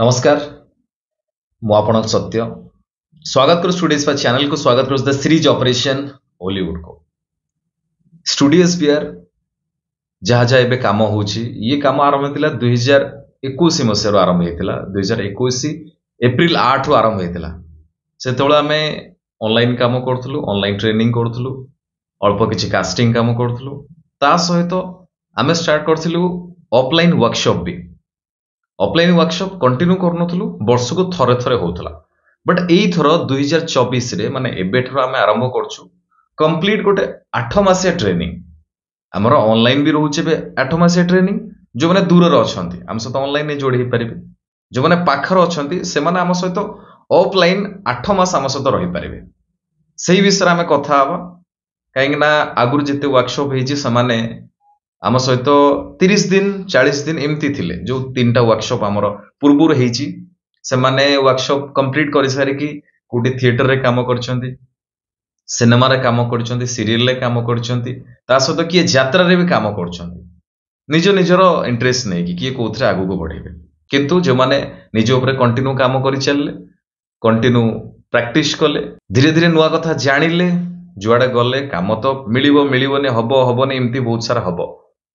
नमस्कार मु आपन सत्य स्वागत करू स्टूडियोज पर चैनल को स्वागत करू द सीरीज ऑपरेशन हॉलीवुड को स्टूडियोज बियर जहाँ जहाँ एबे काम होची ये काम आरंभ होता 2021 मसीह आरंभ होता 2021 एप्रिल 8 रु आरंभ होता से आम ऑनलाइन काम करूँ ऑनलाइन ट्रेनिंग करूँ अल्प किसी कास्टिंग काम करूँ ता सहित आम स्टार्ट करूँ ऑफलाइन वर्कशॉप भी ऑफलाइन वर्कशॉप कंटिन्यू करूँ वर्ष को थरे थरे होता बट यही थर 2024 रे माने एबेठर आम आरंभ करूँ कंप्लीट गोटे 8 मासिया ट्रेनिंग आमर ऑनलाइन भी रोचे 8 मासिया ट्रेनिंग जो मैंने दूर अच्छा आम सहित ऑनलाइन जोड़ी पारे जो मैंने पाखर अच्छा से आम सहित ऑफलाइन 8 मास आम सहित रही पारे से विषय आम कथा कहीं आगुरी जिते वर्कशॉप होती आम सहित 30 दिन 40 दिन एमती थिले जो 3टा वर्कशॉप आमर पूर्वर होती से वर्कशॉप कंप्लीट कर सारिकी कोटी थिएटर रे काम करछंती सिनेमा रे काम करछंती सीरियल रे काम करछंती ता सहित किए यात्रा रे भी काम करछंती निज निजर इंटरेस्ट नहीं कि किए कोथरे आगु को बढ़ेबे किंतु जो माने निज ऊपर कंटिन्यू काम करि चलले कंटिन्यू प्रैक्टिस कले धीरे धीरे नुआ कथा जानिले जुआडे गले काम तो मिलिबो मिलिबोनी हबो हबोनी एमती बहुत सारा हबो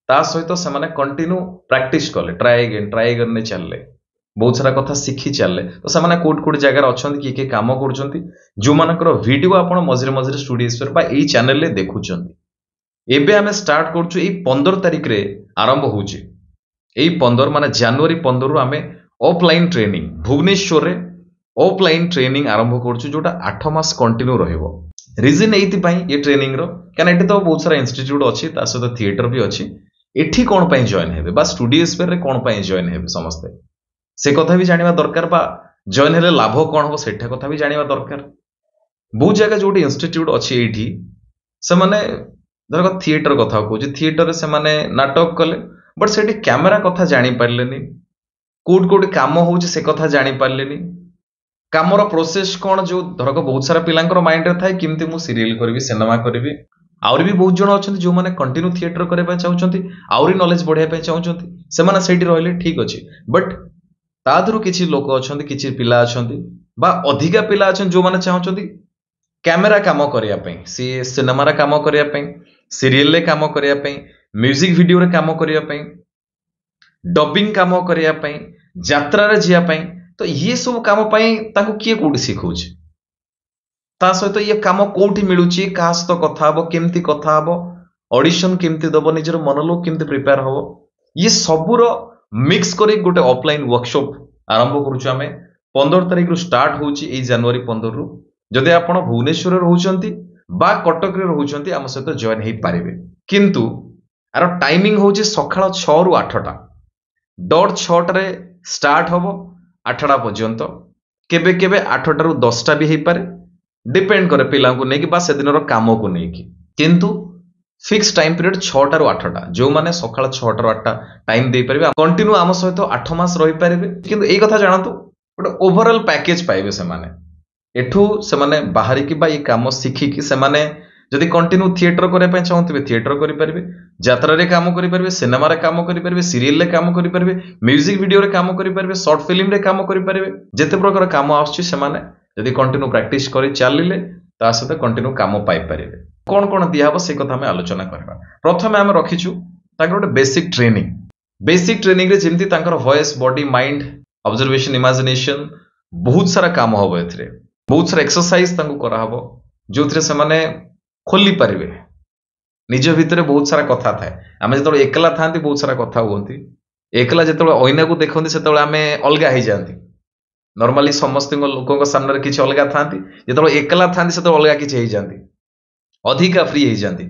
ता सहित से कंटिन्यू प्रैक्टिस कले ट्राई अगेन ने चलले बहुत सारा कथा शिखी चलले तो से कोट कोट जगह अच्छा किए काम कर जो मानकर वीडियो आपण मझे मझे स्टूडियोज पर यही चैनल रे देखुछंती एबे आमे स्टार्ट करछु एई 15 तारिख रे आरंभ होउची एई 15 माने जनवरी 15 रु आमे ऑफलाइन ट्रेनिंग भुवनेश्वर रे ऑफलाइन ट्रेनिंग आरंभ करछु जोटा 8 मास कंटिन्यू रहइबो रीजन एइति पई ये ट्रेनिंग रो कान एटे तो बहुत सारा इंस्टीट्यूट अछि ता सहित थिएटर भी अछि एठी कोन पई जॉइन हेबे बा स्टूडियोज पर रे कोन पई जॉइन हेबे समस्ते से कथा भी जानिबा दरकार बा जॉइन हेले लाभ कोन हो सेठा कथा भी जानिबा दरकार बहुत जगह जोटी इंस्टीट्यूट अछि एठी से माने धरक थिएटर कथा कहूँ थिएटर रे से माने नाटक कले बट सेठी कैमरा कथा जानि पारलेनी कोड कोड काम होउछ से कथा जानि पारलेनी कामर प्रोसेस कौन जो धरक बहुत सारा पिलांकर माइंड रे थाए किमती मु सीरियल करबी सिनेमा करबी आउरी भी बहुत जन अच्छा जो माने कंटिन्यू थिएटर करबा चाहउछंती आउरी नॉलेज बढ़िया पे चाहउछंती से माने सेठी रहले ठीक अछि बट तादरु किछि लोक अछंती किछि पिला अछंती बा अधिका पिला अछन जो माने चाहउछंती कैमरा काम करिया पई सी सिनेमा रा काम करिया पई सीरियल रे काम करिया पई म्यूजिक वीडियो रे काम करिया पई डबिंग काम करिया पई यात्रा रे जिया पई तो ये सब काम पाई ताको किए कोठी सिखौछ ता सहित ये काम कोठी मिलुची का सहित कथा हबो केमती कथा हबो ऑडिशन केमती दबो निजर मोनोलॉग केमती प्रिपेयर हबो ये सबुर मिक्स करी गोटे ऑफलाइन वर्कशॉप आरंभ करूछु आमे 15 तारिख रु स्टार्ट होउची ए जनवरी 15 रु जदि आपण भुवनेश्वर रे रहउचंती बा कटक रे रहउचंती आम सहित जॉइन हेई पारिबे किंतु आरो टाइमिंग होउची सखाळ 6 रु 8 टा डॉट 6 रे स्टार्ट हबो 8टा पर्यंत केबे केबे 8टा रु 10टा भी हेई पारे डिपेंड करे पिला को नेकी बा से दिन रो काम को नेकी किंतु फिक्स टाइम पीरियड 6टा रु 8टा जो माने सखाळ 6टा रु 8टा टाइम दे परिबे कंटिन्यू आम सहित 8 मास रही पारिबे किंतु एई कथा जानतु गोटे ओवरऑल पैकेज पाइबे से माने एठू से माने बाहरी की बा ये काम सिखी की से माने जदि कंटिन्यू थिएटर करे पे चाहउतबे थिएटर करि परिबे यात्रा रे काम करि परिबे सिनेमा रे काम करि परिबे सीरियल रे काम करि परिबे म्यूजिक वीडियो रे काम करि परिबे शॉर्ट फिल्म रे काम करि परिबे जेते प्रकार काम आछी से माने जदि कंटिन्यू प्रैक्टिस करि चलिले ता सहित कंटिन्यू काम पाइ परिबे कोन कोन दिया हबो से कथा हम आलोचना करबा प्रथमे हम रखिछु ताकर गोटे बेसिक ट्रेनिंग रे जेमति तांकर voice body mind observation imagination बहुत सारा काम हबो एथरे बहुत सारा एक्सरसाइज तांको करा हबो जोथरे से माने खोली पारिबे निज भितरे बहुत सारा कथा थाए आमे जतोळे एकला थांती बहुत सारा कथा होंती एकला जतोळे ओइना को देखंती सेतोळे आमे अलगा हो जांती नॉर्मली समस्त लोकों सामने रे किछि अलगा थांती जतोळे एकला थांती सेतोळे अलगा किछि हो जांती अधिका फ्री हो जांती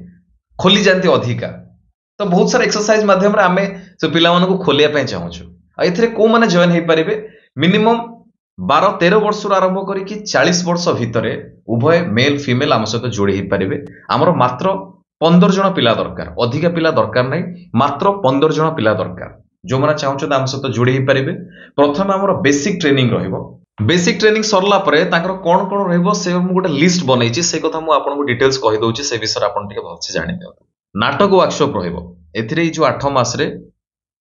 खोली जांती अधिका तो बहुत सारा एक्सरसाइज माध्यम रे आमे से पिला मानको खोलिया पे चाहूछु आ एथरे को माने जॉइन हे पारिबे मिनिमम 12-13 वर्ष आरंभ करिकी 40 वर्ष भितरे उभय मेल फीमेल आम सहित जोड़ी ही पारिबे आमर मात्र 15 जन पिला दरकार अधिका पिला दरकार नै मात्र 15 जन पिला दरकार जो माने चाहउछ आम सहित जोड़ी ही पारिबे प्रथम आमर बेसिक ट्रेनिंग रहइबो बेसिक ट्रेनिंग सरला परे ताकर कोन कोन रहइबो से हम गोटे लिस्ट बनैछि से कथा मु आपन को डिटेल्स कहि दोछि से विषय आपन टिके भलसे जानि दियौ नाटक वर्कशॉप रहइबो एथिरे जो 8 मास रे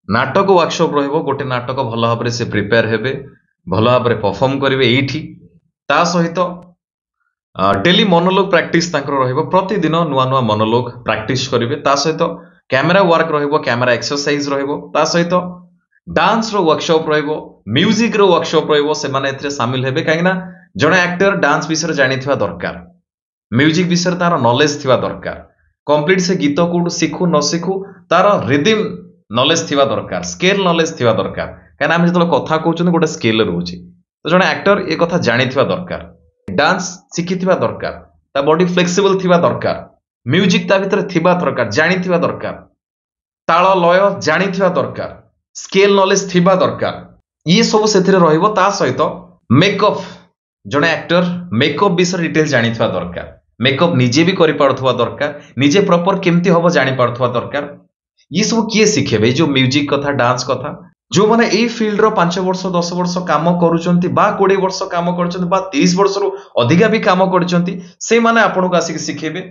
नाटक वर्कशॉप रहइबो गोटे नाटक भल भाबरे से प्रिपेयर हेबे ଭଲ ଭାବରେ परफॉर्म करेंगे एठी ता सहित डेली मोनोलॉग प्रैक्टिस तांकर रहिबो प्रतिदिन नुआ नुआ मोनोलॉग प्रैक्टिस करेंगे ता सहित कैमेरा वर्क रहिबो कैमेरा एक्सरसाइज रहिबो ता सहित डांस रो वर्कशॉप रहिबो म्यूजिक रो वर्कशॉप रहिबो से माने एथिरे शामिल हेबे काहेना जणे एक्टर डांस विषय जानिथिबा दरकार म्यूजिक विषय तार नॉलेज थिबा दरकार कंप्लीट से गीत को शिखु न शिखु तार रिदिम नॉलेज थिबा दरकार स्केल नॉलेज थिबा दरकार काहेना हम जतलो कथा कहउछन गोटे स्केल रहउची तो जणे एक्टर ए कथा जानिथिबा दरकार डांस शिखिथिबा दरकार ता बॉडी फ्लेक्सिबल थिबा दरकार म्यूजिक ता भितर थिबा दरकार जानिथिबा दरकार ताल लय जानिथिबा दरकार स्केल नॉलेज थिबा दरकार ये सब सेथिरे रहिबो ता सहित मेकअप जणे एक्टर मेकअप विषय डिटेल जानिथिबा दरकार मेकअप निजे भी करि पारथुवा दरकार निजे प्रॉपर केमती हबो जानि पारथुवा दरकार ये सब किए शिखेबे जो म्यूजिक कथा डांस कथा जो माने ए फील्ड रो 5 वर्ष 10 वर्ष काम करूचंती बा 20 वर्ष काम करचंती बा 30 वर्ष रो अधिका भी काम करचंती से माने आपन को आसी शिखेबे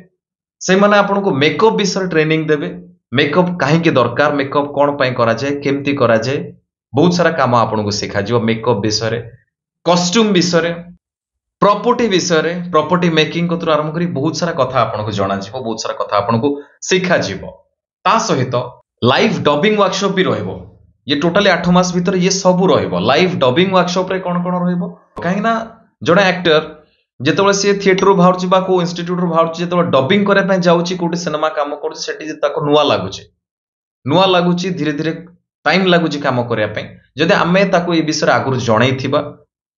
से माने आपन को मेकअप विषय ट्रेनिंग देबे मेकअप काहे के दरकार मेकअप कोन पय करा जाय केमती करा जाय बहुत सारा काम आपन को सिखा जिवो मेकअप विषय रे कॉस्ट्यूम विषय रे प्रॉपर्टी विषय रे प्रॉपर्टी मेकिंग को आरंभ करी बहुत सारा कथा आपन को जाना जिवो बहुत सारा कथा आपन को सिखा जिवो ता सहित लाइव डबिंग वर्कशॉप भी रहइबो ये टोटली 8 मास भीतर ये सब रहइबो लाइव डबिंग वर्कशॉप रे कोन कोन रहइबो काहे ना जणे एक्टर जेतबे से थिएटर रो बाहर जिबा को इंस्टीट्यूट रो बाहर जेतबे डबिंग करे पय जाउची कोटी सिनेमा काम करू सेठी ताको नुवा लागुची धीरे धीरे टाइम लागुची काम करिया पय जदि आमे ताको ए विषय आगुर जणै थिबा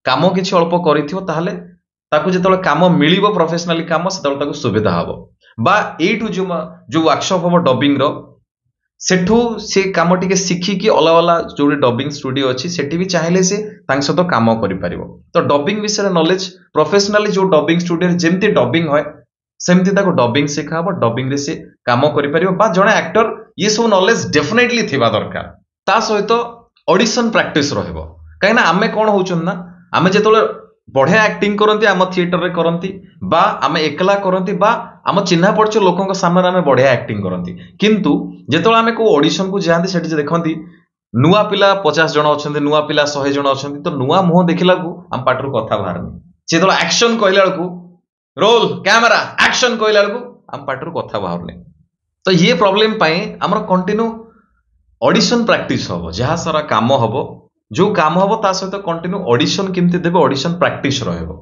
काम किछि अल्प करिथिबो ताहले ताको जेतबे काम मिलिबो प्रोफेशनली काम सेतबे ताको सुविधा हबो बा एटू जो वर्कशॉप हबो डबिंग रो सेठू से काम टिके शिखी कि अलग अलग जो डबिंग स्टूडियो अच्छी सेठी भी चाहेले से तांग सहित काम करि परिबो तो डबिंग विषय नॉलेज प्रोफेशनली जो डबिंग स्टूडियो जेमती डबिंग होय सेमती ताको डबिंग सिखाबो डबिंग रे से काम करि परिबो बा जणे एक्टर ये सब नॉलेज डेफिनेटली थिबा दरकार ता सहित ऑडिशन प्रैक्टिस रहइबो काहेना आमे कोन होउछन ना आमे जेतोले बढ़िया एक्टिंग करंती आम थिएटर रे करंती बा आमे एकला करंती बा आम चिन्हा पड़छ लोकन सामने आमे बढ़िया एक्टिंग करंती किंतु जेतोले आमे को ऑडिशन को जांती सेठी देखंती नुआ पिला 50 जण अछंती नुआ पिला 100 जण अछंती तो नुआ मुह देखिला को आम पाटरू कथा बाहरनी जेतोले एक्शन कहला को रोल कैमरा एक्शन कहला को आम पाटरू कथा बाहरनी तो ये प्रॉब्लम पई हमर कंटिन्यू ऑडिशन प्रैक्टिस हबो जहा सारा काम हबो जो काम हबो ता सहित कंटिन्यू ऑडिशन केमती देबे ऑडिशन प्रैक्टिस रहइबो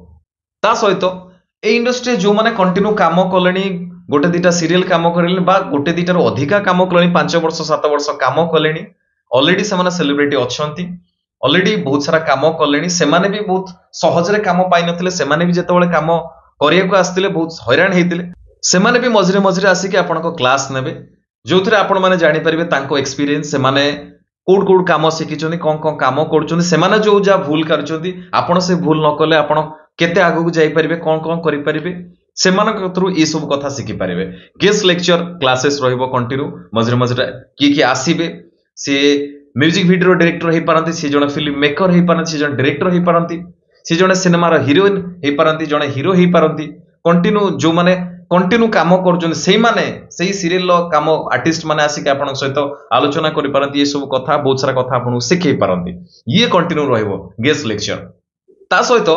ता सहित ए इंडस्ट्री जो माने कंटिन्यू काम कलेनी गोटे दिटा सीरियल काम करलेनी बा गोटे दिटार अधिका काम कलेनी 5 वर्ष 7 वर्ष काम कलेनी ऑलरेडी से माने सेलिब्रिटी अछंती ऑलरेडी बहुत सारा काम कलेनी से माने भी बहुत सहज रे काम पाइ नथिले से माने भी जेतेबेले काम करिया को आस्तिले बहुत हैरान हेतिले से माने भी मझरे मझरे आसी के आपन को क्लास नेबे जोथरे आपण माने जानि परिबे तांको एक्सपीरियंस से माने कोड कोड काम शिखिचोनी कोन कोन काम करचोनी से माने जो जा भूल करचोनी आपण से भूल न कले आपण केते आगु को जाई परिबे कोन कोन करि परिबे से मानक थ्रू ए सब कथा शिखि परिबे गेस्ट लेक्चर क्लासेस रहिबो कंटिन्यू मझरे मझरे की आसीबे से म्यूजिक वीडियो डायरेक्टर हे पारंती से जण फिल्म मेकर हे पारंती से जण डायरेक्टर हे पारंती से जण सिनेमा रो हीरोइन हे पारंती जण हीरो हे पारंती कंटिन्यू जो माने कंटिन्यू काम करछन सेही माने सेही सीरियल लो काम आर्टिस्ट माने आसी के आपन सहित आलोचना करि पारंती ये सब कथा बहुत सारा कथा आपन सिखै पारंती ये कंटिन्यू रहइबो गेस्ट लेक्चर ता सहित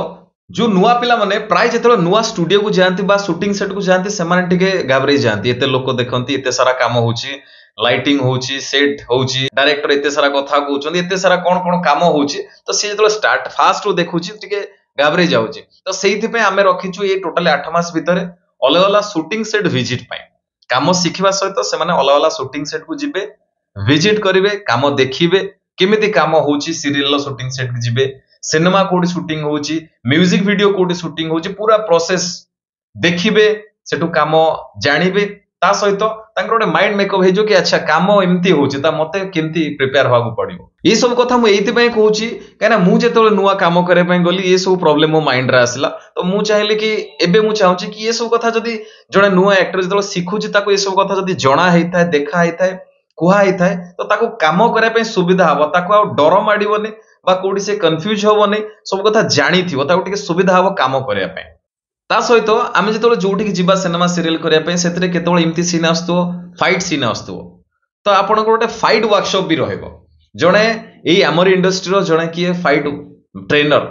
जो नुआ पिला माने प्राय जेतलो नुआ स्टूडियो को जानती बा शूटिंग सेट को जानती से माने टिके गाबरे जानती एते लोक देखंती एते सारा काम होउची लाइटिंग होउची सेट होउची डायरेक्टर एते सारा कथा कहउचंदी एते सारा कोन कोन काम होउची तो से जेतलो स्टार्ट फास्ट रो देखुची टिके गाबरे जाउची तो सेहिथि पे हमें रखिछु ये टोटली 8 मास भितरे अलग अलग शूटिंग सेट विजिट पाए काम शिखिबा सहित से माने अलग अलग शूटिंग सेट को जिबे विजिट करिवे काम देखिबे केमिति काम होउची सीरियल लो शूटिंग सेट को जिबे सिनेमा कोडी शूटिंग होउची म्यूजिक वीडियो कोडी शूटिंग होउची पूरा प्रोसेस देखिबे सेटु काम जानिबे ता सहित तांकर गोटे माइंड मेकअप हे जो कि अच्छा काम एमती होउची ता मते केमती प्रिपेयर होबा पड़िबो ए सब कथा मु एति पय कहूची काना मु जेतोले नुवा काम करे पय गली ए सब प्रॉब्लम मो माइंड रे आसिला तो मु चाहिले कि एबे मु चाहूची कि ए सब कथा जदी जणे नुवा एक्टर जेतोले सिखुची ताको ए सब कथा जदी जणा हेइथाय देखा हेइथाय कुहा हेइथाय तो ताको काम करे पय सुविधा हबो ताको आ डर माडिबोनी बा कोडी से कंफ्यूज होबोनी सब कथा जानि थिबो ताको टिके सुविधा हबो काम करे पय ता सहित आमे जेतोले जोठी कि जिबा सिनेमा सीरियल करिया पय सेतरे केतोले इमती सीन आस्तो फाइट सीन आस्तो तो आपण को गोटे फाइट वर्कशॉप भी रहइबो जणे एई हमर इंडस्ट्री रो जणे कि फाइट ट्रेनर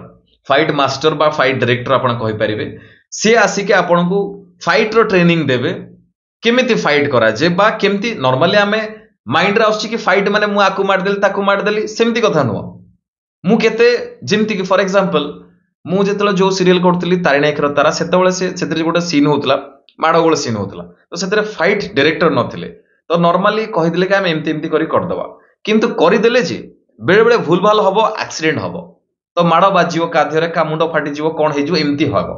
फाइट मास्टर बा फाइट डायरेक्टर आपण कहि परिबे से आसिके आपण को फाइट रो ट्रेनिंग देबे केमिति फाइट करा जे बा केमिति नॉर्मली आमे माइंड रे आछि कि फाइट माने मु आकु मार देली ताकु मार देली सेमति कथा नुवा मु केते जेमति कि फॉर एग्जांपल मु जेतले जो सीरियल करतली तारिणी एकर तारा सेतबेले से सेतरे गोटे सीन होतला माडगोल सीन होतला तो सेतरे फाइट डायरेक्टर नथिले तो नॉर्मली कहि दिले कि हम एमति एमति करी कर दबा किंतु करि देले जे बेले बेले भूल भाल हबो एक्सीडेंट हबो तो माड़ बाजियो काधरे का मुंड फाटी जीवो कोन हे जीवो एमति हबो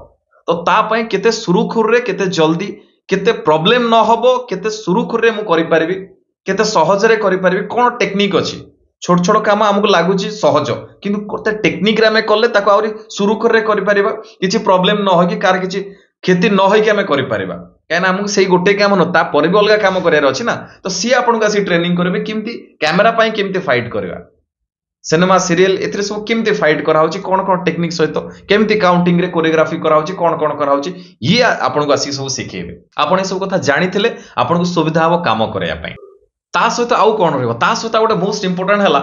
तो ता पय केते सुरुखुर रे केते जल्दी केते प्रॉब्लम न हबो केते सुरुखुर रे मु करि परिबी केते सहज रे करि परिबी कोन टेक्निक अछि छोट छोट काम हमको लागुची सहज किंतु कोते टेक्निक रे हमें करले ताको आउरी सुरुखुर रे करि परिबा किछि प्रॉब्लम न हो कि कार किछि क्षति न होई कि हमें करि परिबा कहना हमको सही गोटे काम न ता पर भी अलग काम करियार अछि ना तो सी आपन का सी ट्रेनिंग करबे किमती कैमरा पय किमती फाइट करबा सिनेमा सीरियल एथरे सब केमती फाइट करा होची कोन कोन टेक्निक सहित केमती काउंटिंग रे कोरियोग्राफी करा होची कोन कोन करा होची ये आपन को आसी सब सिखेबे आपन सब कथा जानिथिले आपन को सुविधा हो काम करया पय ता सहित आउ कोन रहबो ता सहित गोटे मोस्ट इंपोर्टेंट हला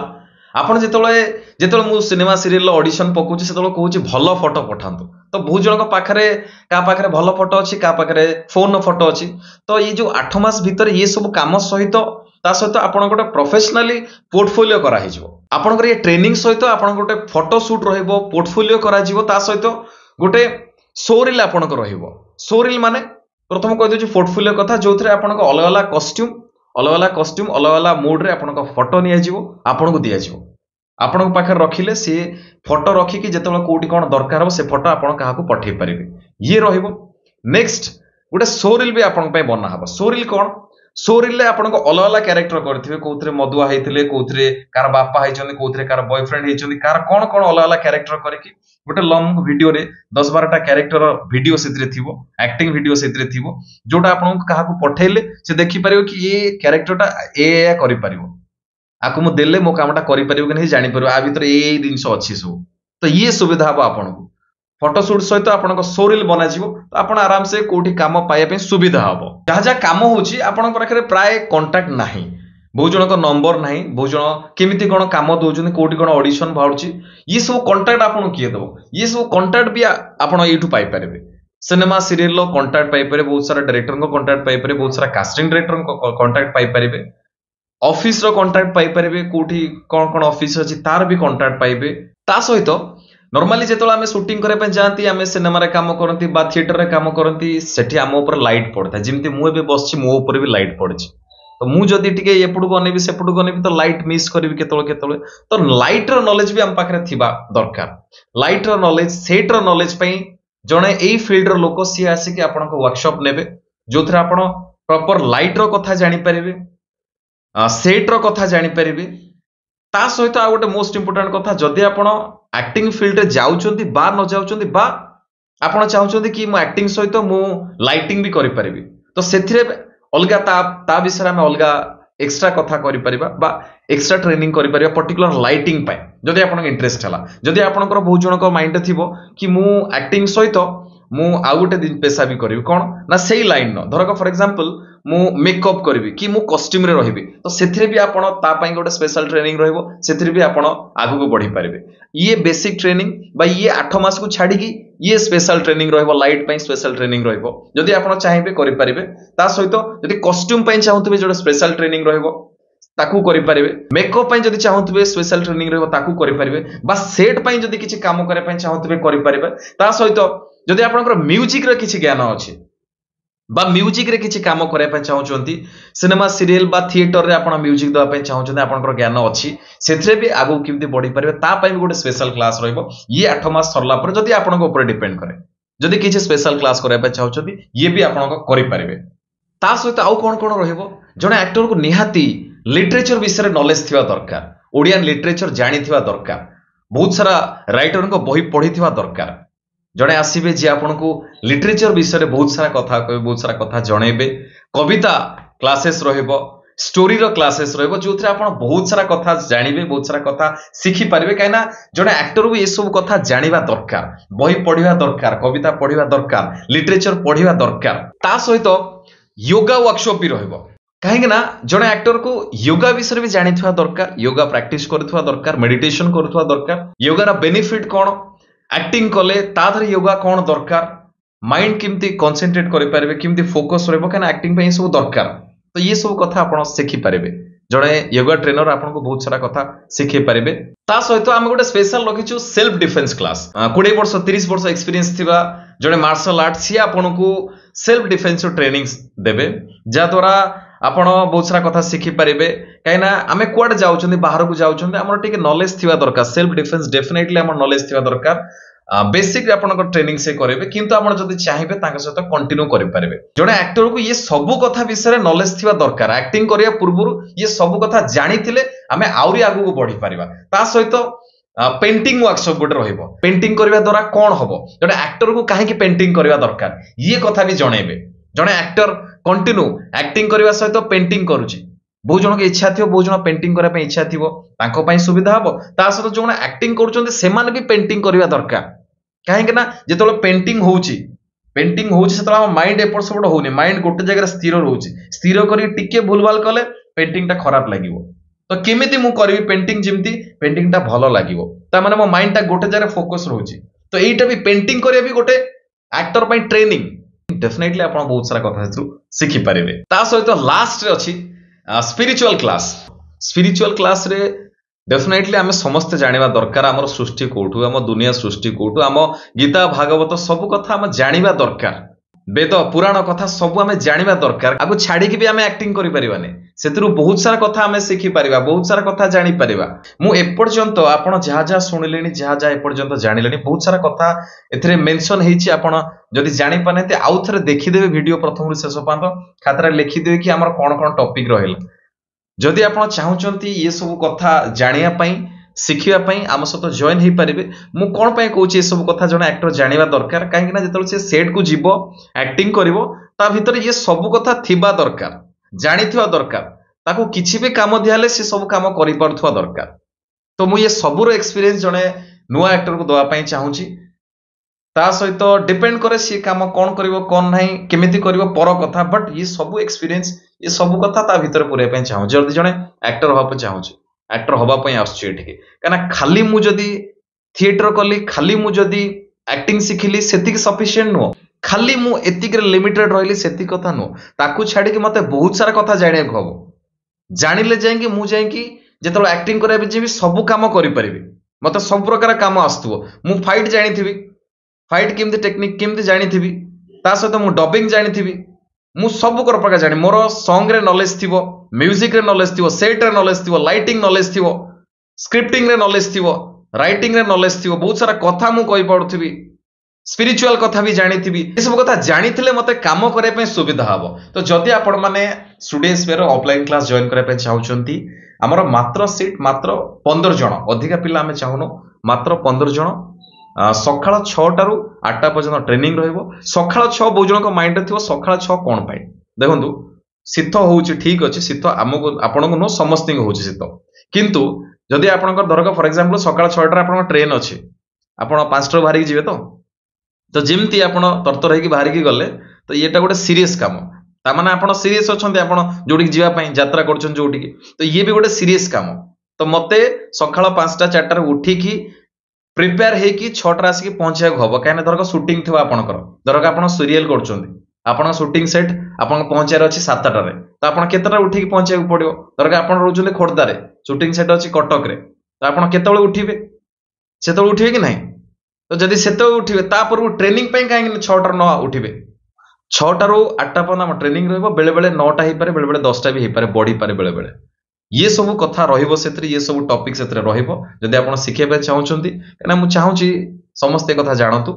आपन जेतले मु सिनेमा सीरियल ऑडिशन पकोची सेतले कहूची भलो फोटो पठांतु तो बहुत जन पाखरे का पाखरे भलो फोटो अछि का पाखरे फोन फोटो अछि तो ये जो 8 मास भीतर ये सब काम सहित ता सहित आपण गोटे प्रोफेशनली पोर्टफोलियो करा हिजबो आपण ये ट्रेनिंग सहित आपण गोटे फोटो शूट रहइबो पोर्टफोलियो करा जिवो ता सहित गोटे शो रील आपण को रहइबो शो रील माने प्रथम कह देछु पोर्टफोलियो कथा जोथरे आपण को अलग अलग कॉस्ट्यूम अलग अलग मोड रे आपण को फोटो निया जिवो आपण को दिया जिवो आपण को पाखर रखिले से फोटो रखी कि जेतेबेला कोठी कोन दरकार हो से फोटो आपण काहा को पठै परिबे ये रहइबो नेक्स्ट गोटे शो रील भी आपण पय बना हबो शो रील कोन शो रील आपण को अलग अलग कैरेक्टर करथिबे कोथरे मधुआ हेतिले कोथरे कार बापा हेचोनी कोथरे कार बॉयफ्रेंड हेचोनी कार कोन कोन अलग अलग कैरेक्टर करके गोटे लॉन्ग वीडियो रे 10-12टा कैरेक्टर वीडियो सेतरे थिबो एक्टिंग वीडियो सेतरे थिबो जोटा आपण काहा को पठैले से देखि परिबो कि ये कैरेक्टरटा ए करि परिबो आकु मु देले मो कामटा करि परिबो कि नहीं जानि परिबो आ भीतर ए जिंस अछि सब तो ये सुविधा हबो आपण को फोटोशूट सहित आपण शो रील बना जिवो तो आपण आराम से कोठी काम पाए पे सुविधा हबो जहा जहा काम होची आपण पाखरे प्राय कांटेक्ट नाही बहुत जन को नंबर नाही बहुत जन केमिति कोन काम दोजनी कोठी कोन ऑडिशन भाउची ये सब कांटेक्ट आपण किए दबो ये सब कांटेक्ट भी आपण एठु पाई परबे सिनेमा सीरियल लो कांटेक्ट पाई परबे बहुत सारा डायरेक्टर को कांटेक्ट पाई परबे बहुत सारा कास्टिंग डायरेक्टर को कांटेक्ट पाई परबे ऑफिस रो कांटेक्ट पाई परबे कोठी कोन कोन ऑफिस अछि तार भी कांटेक्ट पाइबे ता सहित नॉर्मली जेतोला हमें शूटिंग करे पे जानती हमें सिनेमा रे काम करंती बा थिएटर रे काम करंती सेठी हम ऊपर लाइट पड़ता जिमती मु एबे बसछि मो ऊपर भी लाइट पड़छि तो मु जदी टिके एपडु गनेबी सेपडु गनेबी तो लाइट मिस करबी केतोले तो लाइट रो नॉलेज भी हम पाखरे थिबा दरकार लाइट रो नॉलेज सेट रो नॉलेज पई जणे एई फील्ड रो लोक सी आसी के आपन को वर्कशॉप नेबे जोथरे आपन प्रॉपर लाइट रो कथा जानि परिबे सेट रो कथा जानि परिबे ता सहित आ गोटे मोस्ट इंपोर्टेंट कथा जदि आपण एक्टिंग फील्ड रे जाउचंती बा न जाउचंती बा आपण चाहुचंती कि मु एक्टिंग सहित मु लाइटिंग भी करि परिबी तो सेथिरे अलगा ता विषय में अलगा एक्स्ट्रा कथा करि परिबा बा एक्स्ट्रा ट्रेनिंग करि परिबा पर्टिकुलर लाइटिंग पाए जदि आपण इंटरेस्ट हला जदि आपणकर बहुत जन को माइंड थिबो कि मु एक्टिंग सहित मु आ गोटे दिन पेशा भी करिवि कोन ना सेही लाइन न धरक फॉर एग्जांपल मु मेकअप करबी कि मु कॉस्ट्यूम रे रहिबी तो सेथिरे भी आपण ता पई गोटे स्पेशल ट्रेनिंग रहइबो सेथिरे भी आपण आगु को बढ़ी परिबे ये बेसिक ट्रेनिंग बा ये 8 मास को छाडी की ये स्पेशल ट्रेनिंग रहइबो लाइट पई स्पेशल ट्रेनिंग रहइबो जदि आपण चाहिबे करि परिबे ता सहित जदि कॉस्ट्यूम पई चाहउतबे जो स्पेशल ट्रेनिंग रहइबो ताकू करि परिबे मेकअप पई जदि चाहउतबे स्पेशल ट्रेनिंग रहइबो ताकू करि परिबे बा सेट पई जदि किछि काम करे पई चाहउतबे करि परिबे ता सहित जदि आपणकर म्यूजिक रे किछि ज्ञान अछि बा म्यूजिक रे किछि काम करे पय चाहउचंती सिनेमा सीरियल बा थिएटर रे आपण म्यूजिक दवा पय चाहउचंती आपणकर ज्ञान अछि सेथरे भी आगु किमति बढ़ी परिबे ता पय भी गोटे स्पेशल क्लास रहइबो ये 8 मास सरला पर जदि आपणक ऊपर डिपेंड करे जदि किछि स्पेशल क्लास करे पय चाहउचंती ये भी आपणक करि परिबे ता सहित आउ कोन कोन रहइबो जने एक्टर को निहाती लिटरेचर विषय नॉलेज थिबा दरकार ओडियन लिटरेचर जानि थिबा दरकार बहुत सारा राइटर को बही पढ़ी थिबा दरकार जड़े आसबे जी आपन को लिटरेचर विषय बहुत सारा कथा कहे बहुत सारा कथा जणेबे कविता क्लासेस रहइबो स्टोरी रो क्लासेस रहइबो जोथरे आपन बहुत सारा कथा जानिबे बहुत सारा कथा सिखि पारिबे काइना जड़े एक्टर भी ये सब कथा जानिबा दरकार बही पढ़िबा दरकार कविता पढ़िबा दरकार लिटरेचर पढ़िबा दरकार ता सहित योगा वर्कशॉप भी रहइबो कहीं ना जड़े एक्टर को योगा विषय भी जानी दरकार, योगा प्रैक्टिस करुवा दरकार, मेडिटेशन करुवा दरकार, योगार बेनिफिट कौन, एक्टिंग कले ताधर योगा कौन दरकार, माइंड केमती कंसंट्रेट करें, केमती फोकस रहा एक्टिंग पे सब दरकार। तो ये सब कथा आप शिखिपारे, जड़े योगा ट्रेनर आपको बहुत सारा कथा शिखे पारे। ता सहित आम गोटे स्पेशल रखीचु सेल्फ डिफेन्स क्लास। 20 वर्ष 30 वर्ष एक्सपीरियंस थिबा जड़े मार्शल आर्ट सी आपन को सेल्फ डिफेन्स ट्रेनिंग देबे, जहाद्वारा आपण बहुत सारा कथा शिखि पारे। कहीं आम कुआडे जाउछन्ती, बाहर को जाउछन्ती, आमर टिके नॉलेज थिबा दरकार। सेल्फ डिफेन्स डेफिनेटली आमर नॉलेज थिबा दरकार। बेसिक आपन ट्रेनिंग से करेंगे, किंतु आप जब चाहिए सहित कंटिन्यू करेंगे। जड़े एक्टर को ये सब कथा विषय नॉलेज थिबा दरकार। एक्टिंग करिया पूर्व ये सब कथा जानी आम आहरी आगू बढ़ी पारिबा। ता सहित पेंटिंग वर्कशॉप गोटे रहिबो, पेंटिंग करबा द्वारा कौन हम, जड़े एक्टर को कहीं पेंटिंग करबा दरकार ये कथा भी जनइबे। जड़े एक्टर कंटिन्यू एक्टिंग करबा सहित पेंटिंग करुची, बहुत जन इच्छा थी, बहुत जन पेंटिंग करने इच्छा थी, सुविधा हम। ता सहित जो एक्टिंग करुछन्ते भी पेंटिंग करबा दरकार। कहीं जो पेंटिंग होता माइंड एपट सेपट होनी, माइंड गोटे जगह स्थिर रोचे, स्थिर कर भूलभाल कले पेंटिंग खराब लगे। तो केमिति मु करी पेंटिंग जमती पेंटिंग भल लगे, ताने मो माइंड टा गोटे जगह फोकस रोचे। तो यहीटा भी पेंटिंग करिया भी गोटे एक्टर पाई ट्रेनिंग। डेफिनेटली आप बहुत सारा कथा शिखि पारे। ता सहित लास्ट रे अछि स्पिरिचुअल क्लास। स्पिरिचुअल क्लास रे डेफिनेटली आम समस्ते जानिबा दरकार, आमर सृष्टि कोठू, आम दुनिया सृष्टि कोठू, आम गीता भागवत सब कथा आम जानिबा दरकार। वेद पुराण कथा सब आम जानिबा दरकार। आगु छाड़ी भी आम एक्टिंग करि परिबाने, सेतिरु बहुत सारा कथा आम शिखि परिबा, बहुत सारा कथा जानि परिबा। मु एपर्यंत आपण जहा जहा सुनिलेनी, जहा जहा एपर्यंत जानिलेनी, बहुत सारा कथा एथिरे मेंशन हेछि। आपण जदि जानि पानेते आउ थरे देखि देबे वीडियो प्रथम रु शेष पर्यंत, खातारे लिखि देबे कि हमर कोन कोन टॉपिक रहिला। जदि आप चाहते ये सब कथा जानापी शिखापी आम सहित जॉइन हो पारे। मु कौन पे कहूँ ये सब कथा जन एक्टर जाना दरकार, कहीं जो सेट को जीव एक्टिंग कर भीतर ये सब कथा थिबा दरकार, जानी दरकार, ताको किसी भी काम दिया सी सब काम कर दरकार। तो मु ये सबूर एक्सपीरियंस जड़े नुआ एक्टर को दवाई चाहूँगी। ता सहित डिपेंड करे सी काम कौन करिवो कौन नहीं, केमिति करिवो पर कथा। बट ये सब एक्सपीरियंस ये सब कथा ता भीतर पुरैया चाहूँ। जदि जड़े एक्टर हवा चाहूँ, एक्टर हवाई आसुच्छी, खाली मु जदि थिएटर कली, खाली मु जदि एक्टिंग शिखिली सेतिक सफिशिएंट नुह, खाली मु एतिक लिमिटेड रही सेति कथा नुह। ताकू छाड़ी मते बहुत सारा कथा जानिया को हम, जानिले जाएंगे मु जाएंगी जो एक्टिंग करा भी सब काम करि परिबी। मते सब प्रकार काम आसुथबो, मु फाइट जानी थी, फाइट केमती टेक्निक केमती जानी थी, ता सहित मु डबिंग जानी थी, मु सब प्रकार जानी, मोर सॉन्ग रे नॉलेज थिबो, म्यूजिक रे नॉलेज थिबो, सेट रे नॉलेज थिबो, लाइटिंग नॉलेज थिबो, स्क्रिप्टिंग रे नॉलेज थिबो, राइटिंग रे नॉलेज थिबो, बहुत सारा कथा मु कहि पडुथिबी, स्पिरिचुअल कथा भी जानी थी। ये सब कथा जानी थिले मते काम करे पे सुविधा हबो। तो जदि आपण माने स्टूडेंट्स वेर ऑफलाइन क्लास जॉइन करे पे चाहउछंती, हमर मात्र सीट मात्र 15 जण, अधिका पिला हमें चाहूनो, मात्र 15 जण। सकाळ 6 रु 8 पर्यंत ट्रेनिंग रहिबो। सकाळ 6 बहु जणक माइंड थिबो सकाळ 6 कोन पाई देखंतु शीत होउची, ठीक अछि, शीत हमको आपनको नो समस्ती होउची शीत, किंतु जदि आपनकर धरक फॉर एग्जांपल सकाळ 6 टा आपन ट्रेन अछि, आपण 5 टा बाहरी जिवे तो जेमती आपण तरतर होइकी बाहरी गले तो येटा गोटे सीरियस काम। ता माने आपण सीरियस अछंती, आपण जोडी जीवा पई यात्रा करछन जोडी की, तो ये भी गोटे सीरियस काम। तो मते सकाळ 5 टा 4 टा उठिकी प्रिपेयर हेकी 6 टा आसिकी पहुंचिया हबो। काहे धरक शूटिंग थिबा आपनकर, धरक आपण सीरियल करछंती, आपण शूटिंग सेट आपण पहुंचियार अछि 7 टा रे, तो आपण केतरा उठिकी पहुंचिया पड़ियो। धरक आपण रहउछले खोर्धा रे, शूटिंग सेट अछि कटक रे, तो आपण केतबेले उठिबे, सेतबेले उठिबे कि नहीं? तो जदि सेतबेले उठिबे तापर ट्रेनिंग पई काहे 6 टा न उठिबे, 6 टा रु 8 टा पर्यंत ट्रेनिंग रहबो। बेले बेले 9 टा हे पारे, बेले बेले 10 टा भी हे पारे, बढ़ी पारे बेले बेले। ये सब कथा रहिबो सेतरी, ये सब टॉपिक सेतरे रहिबो। जदि आपण शिखे पे चाहउछंती, कना मु चाहूची समस्त कथा जानतु,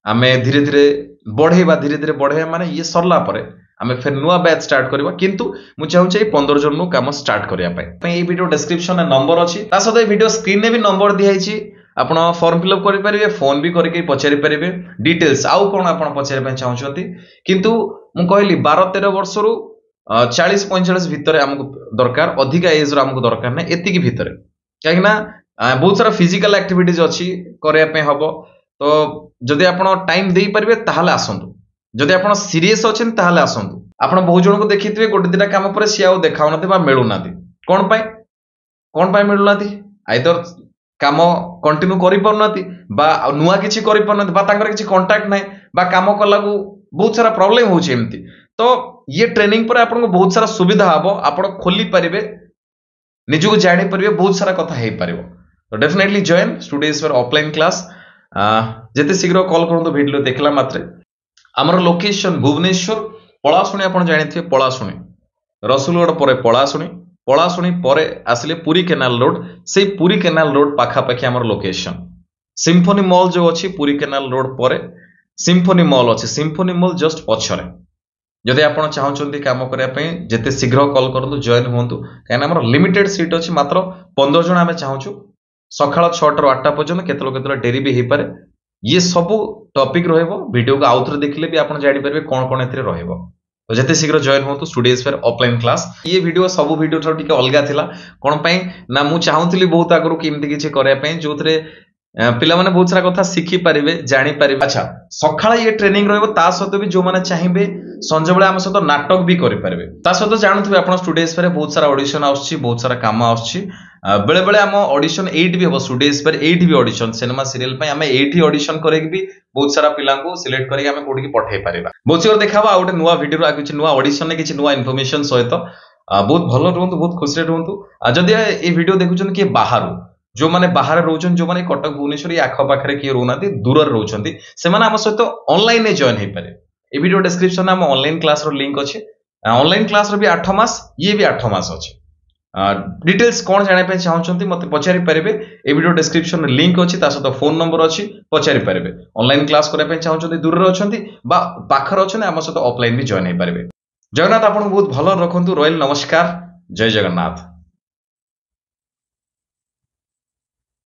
आमे धीरे धीरे बढ़ेबा, धीरे धीरे बढ़ेबा माने ये सरला परे आमे फिर नुआ बैच स्टार्ट करबा। किंतु मु चाहूची 15 जन नु काम स्टार्ट करिया पय। ए वीडियो डिस्क्रिप्शन में नंबर अछि, ता सदै वीडियो स्क्रीन ने भी नंबर दिया हिची, आपण फॉर्म फिल अप करि परिबे, फोन भी करके पचारि परिबे डिटेल्स आउ कोन आपण पचारि पे चाहउछंती। किंतु मु कहली 12-13 वर्ष रु 40-45 भितर हमको दरकार, अधिका एज रो हमको दरकार नै, एतिकी भितर। काहे ना बहुत सारा फिजिकल एक्टिविटीज अछि करे पे हबो। तो जदि आपण टाइम देई परिबे ताहाले आसंतु, जदि आपण सीरियस अछन ताहाले आसंतु। ଆପଣ ବହୁତ ଜଣଙ୍କୁ ଦେଖିଥିବେ ଗୋଟେ ଦିଟା କାମ ପରେ ସିଏ ଆଉ ଦେଖାଉନାହାନ୍ତି ବା ମିଳୁନାହାନ୍ତି। କଣ ପାଇଁ ମିଳୁନାହାନ୍ତି? ଆଇଦର କାମ କଣ୍ଟିନ୍ୟୁ କରିପାରୁନାହାନ୍ତି ବା ନୂଆ କିଛି କରିପାରୁନାହାନ୍ତି ବା ତାଙ୍କର କିଛି କଣ୍ଟାକ୍ଟ ନାହିଁ ବା କାମ କଲାକୁ ବହୁତ ସାରା ପ୍ରୋବ୍ଲେମ ହଉଛି ଏମିତି। ତ ଇଏ ଟ୍ରେନିଂ ପରେ ଆପଣଙ୍କୁ ବହୁତ ସାରା ସୁବିଧା ହବ, ଆପଣ ଖୋଲି ପାରିବେ, ନିଜକୁ ଜାଣିପାରିବେ, ବହୁତ ସାରା କଥା ହେଇପାରିବ। ତ ଡେଫିନେଟଲି ଜଏନ୍ ଷ୍ଟୁଡିଓସ୍ ଫର ଅଫଲାଇନ୍ କ୍ଲାସ୍। ଯେତେ ଶୀଘ୍ର କଲ୍ କରନ୍ତୁ ଭିଡ଼ିଓ ଦେଖିଲା ମାତ୍ରେ। ଆମର ଲୋକେସନ ଭୁବନେଶ୍ୱର ପଳାଶୁଣି, ଆପଣ ଜାଣିଥିବେ ପଳାଶୁଣି, ରସୁଲଗଡ଼ ପରେ ପଳାଶୁଣି ପରେ ଆସିଲେ ପୁରୀ କେନାଲ ରୋଡ, ସେଇ ପୁରୀ କେନାଲ ରୋଡ ପାଖାପାଖି ଆମର ଲୋକେସନ। ସିମ୍ଫୋନି ମଲ୍ ଯୋଉ ଅଛି ପୁରୀ କେନାଲ ରୋଡ ପରେ ସିମ୍ଫୋନି ମଲ୍ ଅଛି, ସିମ୍ଫୋନି ମଲ୍ ଜଷ୍ଟ ପଛରେ। ଯଦି ଆପଣ ଚାହୁଁଛନ୍ତି କାମ କରିବା ପାଇଁ ଯେତେ ଶୀଘ୍ର କଲ୍ କରନ୍ତୁ, ଜଏନ୍ ହୁଅନ୍ତୁ, କାହିଁକିନା ଆମର ଲିମିଟେଡ୍ ସିଟ୍ ଅଛି, ମାତ୍ର 15 ଜଣ ଆମେ ଚାହୁଁଛୁ। ସକାଳ 6ଟାରୁ 8ଟା ପର୍ଯ୍ୟନ୍ତ, କେତେବେଳେ ଡେରି ବି ହେଇପାରେ। ଇଏ ସବୁ ଟପିକ ରହିବ, ଭିଡ଼ିଓକୁ ଆଉଥରେ ଦେଖିଲେ ବି ଆପଣ ଜାଣିପାରିବେ କଣ ଏଥିରେ ରହିବ। ତ ଯେତେ ଶୀଘ୍ର ଜଏନ୍ ହୁଅନ୍ତୁ ଷ୍ଟୁଡିଓସ୍ ଫେୟାର ଅଫଲାଇନ୍ କ୍ଲାସ୍। ଇଏ ଭିଡ଼ିଓ ସବୁ ଭିଡ଼ିଓ ଠାରୁ ଟିକେ ଅଲଗା ଥିଲା। କଣ ପାଇଁ ନା ମୁଁ ଚାହୁଁଥିଲି ବହୁତ ଆଗରୁ କେମିତି କିଛି କରିବା ପାଇଁ ଯୋଉଥିରେ ପିଲାମାନେ ବହୁତ ସାରା କଥା ଶିଖିପାରିବେ, ଜାଣିପାରିବେ। ଆଚ୍ଛା, ସକାଳେ ଇଏ ଟ୍ରେନିଂ ରହିବ, ତା ସହିତ ବି ଯୋଉମାନେ ଚାହିଁବେ ସଞ୍ଜବେଳେ ଆମ ସହିତ ନାଟକ ବି କରିପାରିବେ। ତା ସହିତ ଜାଣୁଥିବେ ଆପଣ ଷ୍ଟୁଡିଓସ୍ ଫେୟାରରେ ବହୁତ ସାରା ଅଡିସନ ଆସୁଛି, ବହୁତ ସାରା କାମ ଆସୁଛି। ବେଳେ ବେଳେ ଆମ ଅଡିସନ ଏଇଠି ବି ହବ, ଷ୍ଟୁଡିଓସ୍ ଫେୟାର ଏଇଠି ବି ଅଡିସନ, ସିନେମା ସିରିଏଲ ପାଇଁ ଆମେ ଏଇଠି ଅଡିସନ କରିକି ବି ବହୁତ ସାରା ପିଲାଙ୍କୁ ସିଲେକ୍ଟ କରିକି ଆମେ କୋଉଠିକି ପଠେଇ ପାରିବା। ବହୁତ ଶୀଘ୍ର ଦେଖା ହବ ଆଉ ଗୋଟେ ନୂଆ ଭିଡ଼ିଓ, ଆଉ କିଛି ନୂଆ ଅଡିସନରେ କିଛି ନୂଆ ଇନଫର୍ମେସନ ସହିତ। ବହୁତ ଭଲ ରୁହନ୍ତୁ, ବହୁତ ଖୁସିରେ ରୁହନ୍ତୁ। ଯଦି ଏଇ ଭିଡ଼ିଓ ଦେଖୁଛନ୍ତି କିଏ ବାହାରୁ, ଯୋଉମାନେ ବାହାରେ ରହୁଛନ୍ତି, ଯୋଉମାନେ କଟକ ଭୁବନେଶ୍ୱର ଏ ଆଖପାଖରେ କିଏ ରହୁନାହାନ୍ତି, ଦୂରରେ ରହୁଛନ୍ତି, ସେମାନେ ଆମ ସହିତ ଅନଲାଇନରେ ଜଏନ୍ ହେଇପାରିବେ। এই ভিডিও ডেসক্রিপশনে ଆମ ଅନଲାଇନ କ୍ଲାସର ଲିଙ୍କ ଅଛି। ଅନଲାଇନ କ୍ଲାସର ବି 8 ମାସ, ଇଏ ବି 8 ମାସ ଅଛି। ଡିଟେଲ୍ସ କଣ ଜାଣିବା ପାଇଁ ଚାହୁଁଛନ୍ତି ମତେ ପଚାରି ପାରିବେ। এই ଭିডিଓ ଡେସକ୍ରିପସନରେ ଲିଙ୍କ ଅଛି, ତା ସହିତ ଫୋନ ନମ୍ବର ଅଛି, ପଚାରି ପାରିବେ। ଅନଲାଇନ କ୍ଲାସ କରିବା ପାଇଁ ଚାହୁଁଛନ୍ତି, ଦୂରରେ ଅଛନ୍ତି ବା ପାଖରେ ଅଛନ୍ତି, ଆମ ସହିତ ଅଫଲାଇନ ବି ଜଏନ୍ ହେଇପାରିବେ। ଜଗନ୍ନାଥ ଆପଣଙ୍କୁ ବହୁତ ଭଲ ରଖନ୍ତୁ। ରହିଲି, ନମସ୍କାର, ଜୟ ଜଗନ୍ନାଥ।